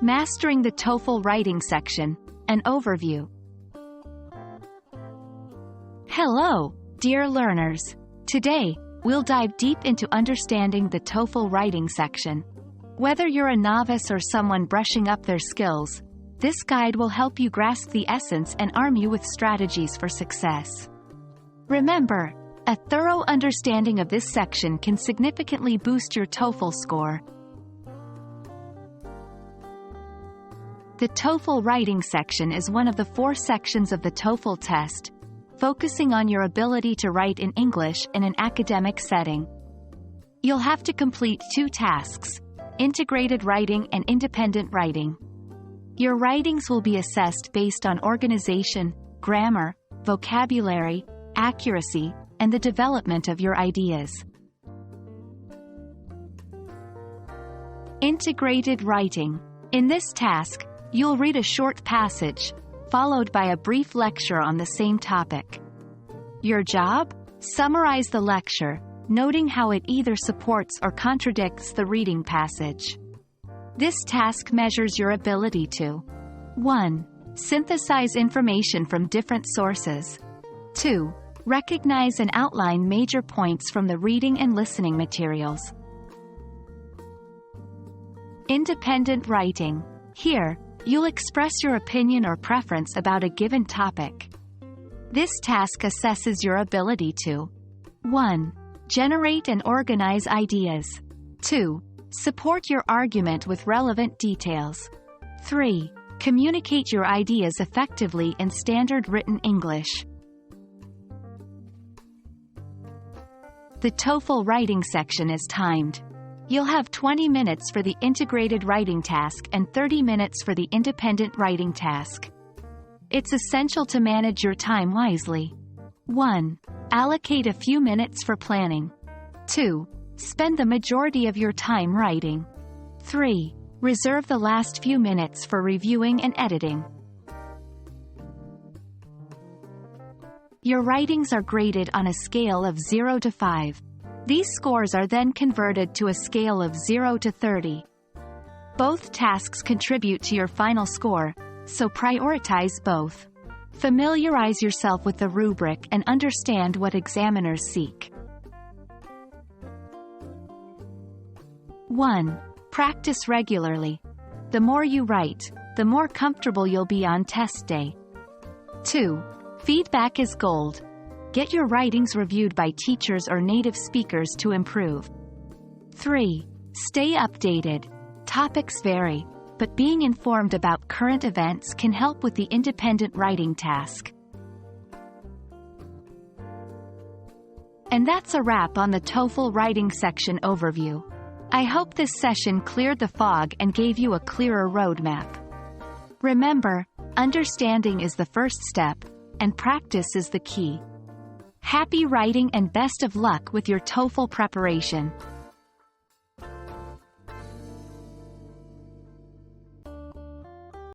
Mastering the TOEFL Writing Section, an overview. Hello, dear learners. Today, we'll dive deep into understanding the TOEFL Writing Section. Whether you're a novice or someone brushing up their skills, this guide will help you grasp the essence and arm you with strategies for success. Remember, a thorough understanding of this section can significantly boost your TOEFL score. The TOEFL Writing Section is one of the 4 sections of the TOEFL test, focusing on your ability to write in English in an academic setting. You'll have to complete 2 tasks: integrated writing and independent writing. Your writings will be assessed based on organization, grammar, vocabulary, accuracy, and the development of your ideas. Integrated writing. In this task, you'll read a short passage, followed by a brief lecture on the same topic. Your job? Summarize the lecture, noting how it either supports or contradicts the reading passage. This task measures your ability to 1. Synthesize information from different sources. 2. Recognize and outline major points from the reading and listening materials. Independent writing. Here, you'll express your opinion or preference about a given topic. This task assesses your ability to 1. Generate and organize ideas. 2. Support your argument with relevant details. 3. Communicate your ideas effectively in standard written English. The TOEFL Writing Section is timed. You'll have 20 minutes for the integrated writing task and 30 minutes for the independent writing task. It's essential to manage your time wisely. 1. Allocate a few minutes for planning. 2. Spend the majority of your time writing. 3. Reserve the last few minutes for reviewing and editing. Your writings are graded on a scale of 0 to 5. These scores are then converted to a scale of 0 to 30. Both tasks contribute to your final score, so prioritize both. Familiarize yourself with the rubric and understand what examiners seek. 1. Practice regularly. The more you write, the more comfortable you'll be on test day. 2. Feedback is gold. Get your writings reviewed by teachers or native speakers to improve. 3. Stay updated. Topics vary, but being informed about current events can help with the independent writing task. And that's a wrap on the TOEFL Writing Section overview. I hope this session cleared the fog and gave you a clearer roadmap. Remember, understanding is the first step, and practice is the key. Happy writing and best of luck with your TOEFL preparation.